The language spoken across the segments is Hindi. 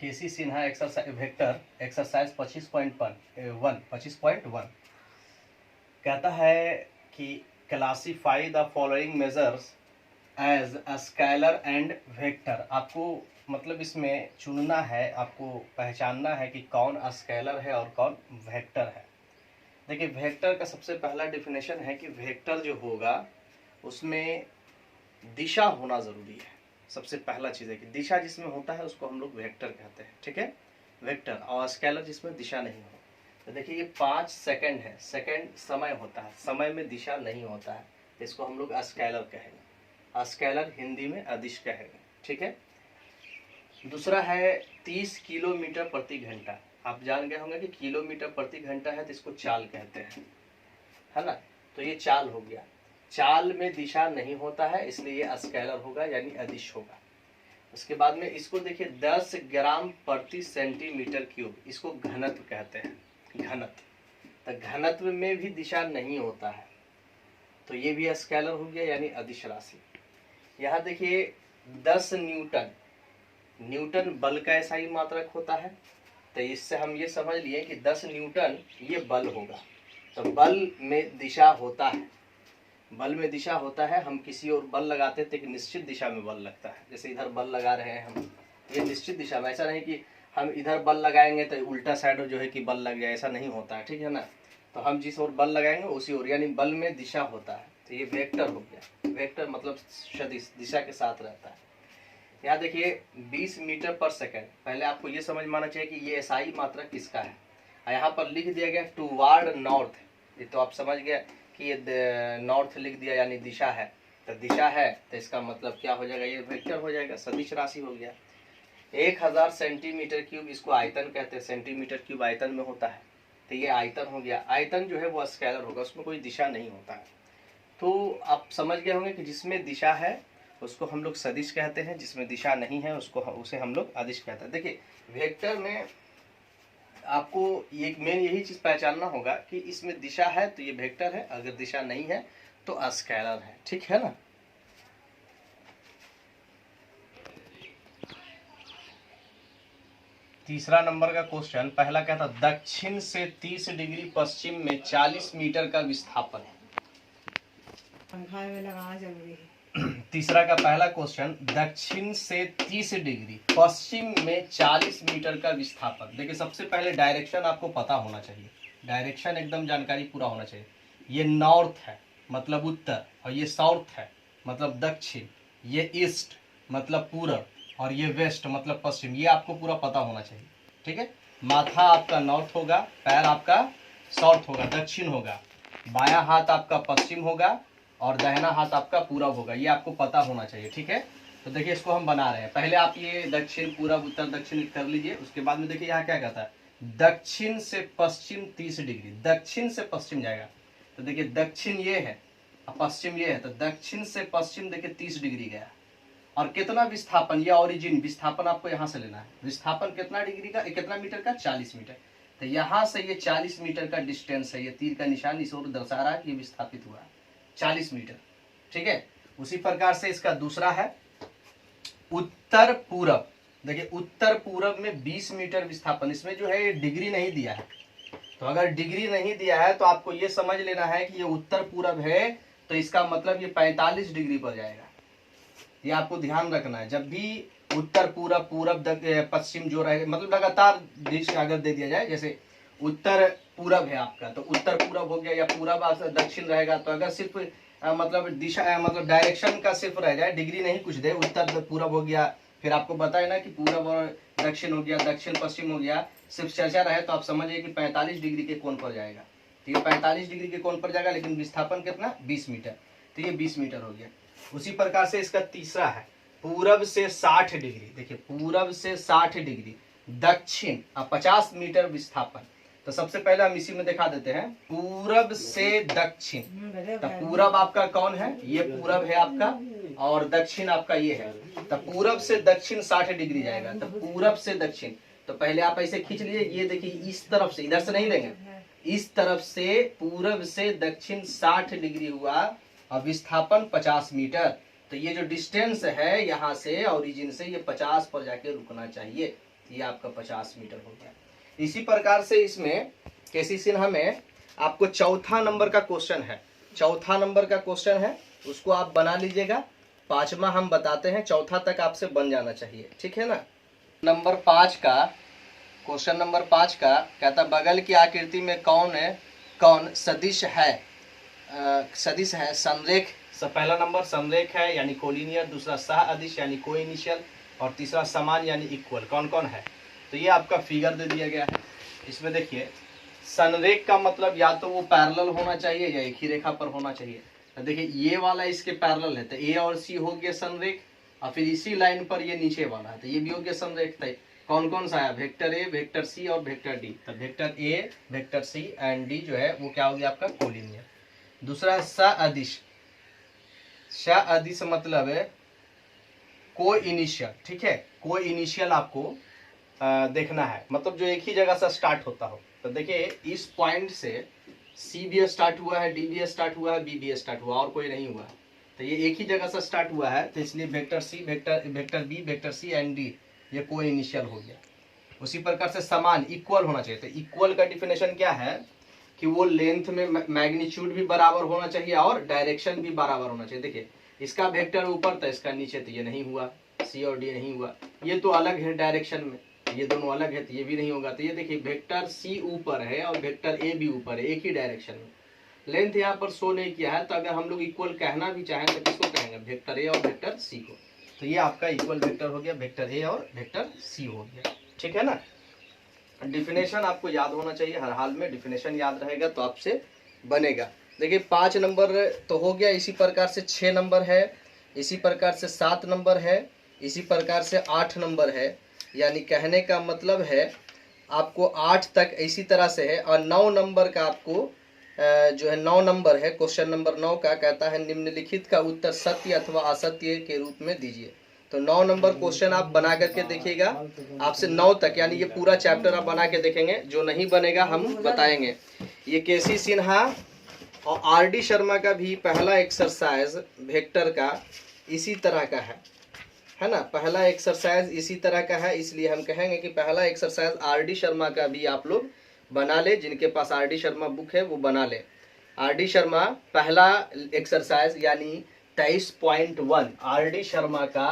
केसी सिन्हा एक्सरसाइज वेक्टर एक्सरसाइज 25.1 कहता है कि classify the following measures as a scalar and vector. आपको मतलब इसमें चुनना है, आपको पहचानना है कि कौन स्केलर है और कौन वेक्टर है। देखिए वेक्टर का सबसे पहला डेफिनेशन है कि वेक्टर जो होगा उसमें दिशा होना ज़रूरी है। सबसे पहला चीज़ है कि दिशा जिसमें होता है उसको हम लोग वेक्टर कहते हैं, ठीक है, वेक्टर। और स्केलर जिसमें दिशा नहीं हो। तो देखिए ये 5 सेकंड है, सेकंड समय होता है, समय में दिशा नहीं होता है, तो इसको हम लोग स्केलर कहेंगे। स्केलर हिंदी में अदिश कहेंगे, ठीक है। दूसरा है 30 किलोमीटर प्रति घंटा। आप जान गए होंगे कि किलोमीटर प्रति घंटा है तो इसको चाल कहते हैं, है ना। तो ये चाल हो गया, चाल में दिशा नहीं होता है इसलिए ये स्केलर होगा यानी अदिश होगा। उसके बाद में इसको देखिए 10 ग्राम प्रति सेंटीमीटर क्यूब, इसको घनत्व कहते हैं, घनत्व। तो घनत्व में भी दिशा नहीं होता है तो ये भी स्केलर हो गया यानी अदिश राशि। यहाँ देखिए 10 न्यूटन, न्यूटन बल का ऐसा ही मात्रक होता है, तो इससे हम ये समझ लिए कि 10 न्यूटन ये बल होगा। तो बल में दिशा होता है, बल में दिशा होता है। हम किसी और बल लगाते हैं तो एक निश्चित दिशा में बल लगता है, जैसे इधर बल लगा रहे हैं हम, ये निश्चित दिशा में, ऐसा नहीं कि हम इधर बल लगाएंगे तो उल्टा साइड जो है कि बल लग जाए, ऐसा नहीं होता है, ठीक है ना। तो हम जिस ओर बल लगाएंगे उसी ओर, यानी बल में दिशा होता है। तो ये वेक्टर हो गया, वेक्टर मतलब सदिश, दिशा के साथ रहता है। यहाँ देखिए 20 मीटर पर सेकेंड, पहले आपको ये समझ में आना चाहिए कि ये एसआई मात्रक किसका है। यहाँ पर लिख दिया गया टूवार्ड नॉर्थ, ये तो आप समझ गए कि ये नॉर्थ लिख दिया यानी दिशा है। तो दिशा है तो इसका मतलब क्या हो जाएगा, ये वेक्टर हो जाएगा, सदिश राशि हो गया। 1000 सेंटीमीटर क्यूब, इसको आयतन कहते हैं, सेंटीमीटर क्यूब आयतन में होता है, तो ये आयतन हो गया। आयतन जो है वो स्केलर होगा, उसमें कोई दिशा नहीं होता है। तो आप समझ गए होंगे कि जिसमें दिशा है उसको हम लोग सदिश कहते हैं, जिसमें दिशा नहीं है उसको उसे हम लोग अदिश कहते हैं। देखिए वेक्टर में आपको एक मेन यही चीज पहचानना होगा कि इसमें दिशा है तो ये वेक्टर है, अगर दिशा नहीं है तो स्केलर है, ठीक है ना। तीसरा नंबर का क्वेश्चन पहला कहता दक्षिण से 30 डिग्री पश्चिम में 40 मीटर का विस्थापन। पंखा में लगाना जरूरी है। तीसरा का पहला क्वेश्चन दक्षिण से 30 डिग्री पश्चिम में 40 मीटर का विस्थापन। देखिए सबसे पहले डायरेक्शन आपको पता होना चाहिए, डायरेक्शन एकदम जानकारी पूरा होना चाहिए। ये नॉर्थ है मतलब उत्तर, और ये साउथ है मतलब दक्षिण, ये ईस्ट मतलब पूरब, और ये वेस्ट मतलब पश्चिम, ये आपको पूरा पता होना चाहिए, ठीक है। माथा आपका नॉर्थ होगा, पैर आपका साउथ होगा, दक्षिण होगा, बायां हाथ आपका पश्चिम होगा और दाहिना हाथ आपका पूरब होगा, ये आपको पता होना चाहिए, ठीक है। तो देखिए इसको हम बना रहे हैं, पहले आप ये दक्षिण पूरब उत्तर दक्षिण कर लीजिए। उसके बाद में देखिए यहाँ क्या कहता है, दक्षिण से पश्चिम 30 डिग्री, दक्षिण से पश्चिम जाएगा। तो देखिए दक्षिण ये है और पश्चिम ये है, तो दक्षिण से पश्चिम देखिए 30 डिग्री गया। और कितना विस्थापन, ये ओरिजिन विस्थापन आपको यहाँ से लेना है। विस्थापन कितना डिग्री का, कितना मीटर का, 40 मीटर। तो यहाँ से ये 40 मीटर का डिस्टेंस है, ये तीर का निशान इस ओर दर्शा रहा है कि ये विस्थापित हुआ है 40 मीटर, ठीक है। उसी प्रकार से इसका दूसरा है उत्तर पूरब। देखिए उत्तर पूरब में 20 मीटर विस्थापन, इसमें जो है ये डिग्री नहीं दिया है। तो अगर डिग्री नहीं दिया है तो आपको ये समझ लेना है कि ये उत्तर पूरब है, तो इसका मतलब ये 45 डिग्री पर जाएगा। ये आपको ध्यान रखना है, जब भी उत्तर पूरब पूरब पश्चिम जो रहे, मतलब लगातार दिशा अगर दे दिया जाए, जैसे उत्तर पूरब है आपका तो उत्तर पूरब हो गया, या पूरब दक्षिण रहेगा, तो अगर सिर्फ मतलब दिशा मतलब डायरेक्शन का सिर्फ रह जाए, डिग्री नहीं कुछ दे, उत्तर पूरब हो गया, फिर आपको बताए ना कि पूरब और दक्षिण हो गया, दक्षिण पश्चिम हो गया, सिर्फ चर्चा रहे तो आप समझिए कि 45 डिग्री के कोण पर जाएगा। तो ये 45 डिग्री के कोण पर जाएगा, लेकिन विस्थापन कितना, 20 मीटर। तो ये 20 मीटर हो गया। उसी प्रकार से इसका तीसरा है पूरब से 60 डिग्री। देखिए पूरब से 60 डिग्री दक्षिण 50 मीटर विस्थापन। तो सबसे पहले हम इसी में दिखा देते हैं, पूरब से दक्षिण। तो पूरब आपका कौन है, ये पूरब है आपका, और दक्षिण आपका ये है। तो पूरब से दक्षिण 60 डिग्री जाएगा। तो पूरब से दक्षिण, तो पहले आप ऐसे खींच लीजिए, ये देखिए इस तरफ से, इधर से नहीं लेंगे, इस तरफ से पूरब से दक्षिण 60 डिग्री हुआ और विस्थापन 50 मीटर। तो ये जो डिस्टेंस है यहाँ से ओरिजिन से, ये 50 पर जाके रुकना चाहिए। ये आपका 50 मीटर हो गया। इसी प्रकार से इसमें केसी सिन्हा में आपको चौथा नंबर का क्वेश्चन है, चौथा नंबर का क्वेश्चन है, उसको आप बना लीजिएगा। पांचवा हम बताते हैं, चौथा तक आपसे बन जाना चाहिए, ठीक है ना। नंबर 5 का क्वेश्चन नंबर 5 का कहता बगल की आकृति में कौन सदिश है, सदिश है संरेख। पहला नंबर संरेख है यानी कोलिनियर, दूसरा सह अदिश यानी को इनिशियल, और तीसरा समान यानी इक्वल। कौन कौन है, तो ये आपका फिगर दे दिया गया है। इसमें देखिए संरेख का मतलब या तो वो पैरेलल होना चाहिए या एक ही रेखा पर होना चाहिए। तो देखिए ये वाला इसके पैरेलल है तो ए और सी हो गया संरेख, और फिर इसी लाइन पर ये नीचे वाला है तो ये भी हो गया संरेख। तो कौन कौन सा है, वेक्टर ए, वेक्टर सी और वेक्टर डी। तो vector A, vector C and D जो है वो क्या हो गया आपका कोलिनियर। दूसरा सह अदिश, सह अदिश मतलब है को इनिशियल, ठीक है, को इनिशियल आपको देखना है, मतलब जो एक ही जगह से स्टार्ट होता हो। तो देखिए इस पॉइंट से सी भी स्टार्ट हुआ है, डी भी स्टार्ट हुआ है, बी भी स्टार्ट हुआ और कोई नहीं हुआ है, तो ये एक ही जगह से स्टार्ट हुआ है, तो इसलिए vector C, vector B, vector C and D ये को इनिशियल हो गया। उसी प्रकार से समान इक्वल होना चाहिए। तो इक्वल का डिफिनेशन क्या है कि वो लेंथ में मैग्नीट्यूड भी बराबर होना चाहिए और डायरेक्शन भी बराबर होना चाहिए। देखिए इसका वेक्टर ऊपर था, इसका नीचे, तो ये नहीं हुआ, सी और डी नहीं हुआ। ये तो अलग है डायरेक्शन में, ये दोनों अलग है तो ये भी नहीं होगा। तो ये देखिए वेक्टर सी ऊपर है और वेक्टर ए भी ऊपर है, एक ही डायरेक्शन में। लेंथ यहाँ पर शो नहीं किया है, तो अगर हम लोग इक्वल कहना भी चाहें तो किसको कहेंगे, वेक्टर ए और वेक्टर सी को। तो ये आपका इक्वल वेक्टर हो गया, वेक्टर ए और वेक्टर सी हो गया, ठीक है ना। डिफिनेशन आपको याद होना चाहिए, हर हाल में डिफिनेशन याद रहेगा तो आपसे बनेगा। देखिए 5 नंबर तो हो गया, इसी प्रकार से 6 नंबर है, इसी प्रकार से 7 नंबर है, इसी प्रकार से 8 नंबर है। यानी कहने का मतलब है आपको 8 तक इसी तरह से है, और 9 नंबर का आपको जो है 9 नंबर है, क्वेश्चन नंबर 9 का कहता है निम्नलिखित का उत्तर सत्य अथवा असत्य के रूप में दीजिए। तो 9 नंबर क्वेश्चन आप बना करके देखिएगा, आपसे 9 तक यानी ये पूरा चैप्टर आप बना के देखेंगे, जो नहीं बनेगा हम बताएंगे। ये केसी सिन्हा और आर.डी. शर्मा का भी पहला एक्सरसाइज वेक्टर का इसी तरह का है ना, पहला एक्सरसाइज इसी तरह का है, इसलिए हम कहेंगे कि पहला एक्सरसाइज आर.डी. शर्मा का भी आप लोग बना ले। जिनके पास आर.डी. शर्मा बुक है वो बना ले। आर.डी. शर्मा पहला एक्सरसाइज यानी 23.1 आर.डी. शर्मा का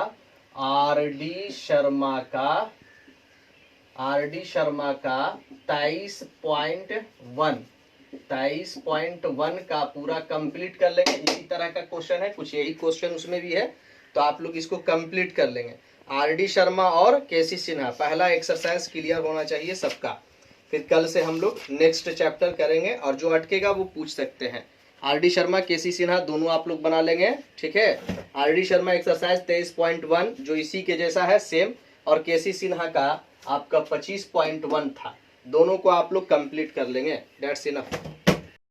23.1 का पूरा कंप्लीट कर लेंगे। इसी तरह का क्वेश्चन है, कुछ यही क्वेश्चन उसमें भी है, तो आप लोग इसको कंप्लीट कर लेंगे। आर.डी. शर्मा और केसी सिन्हा पहला एक्सरसाइज क्लियर होना चाहिए सबका। फिर कल से हम लोग नेक्स्ट चैप्टर करेंगे, और जो अटकेगा वो पूछ सकते हैं। आर.डी. शर्मा, केसी सिन्हा दोनों आप लोग बना लेंगे, ठीक है। आर.डी. शर्मा एक्सरसाइज 23.1 जो इसी के जैसा है सेम, और केसी सिन्हा का आपका 25.1 था, दोनों को आप लोग कंप्लीट कर लेंगे। That's enough.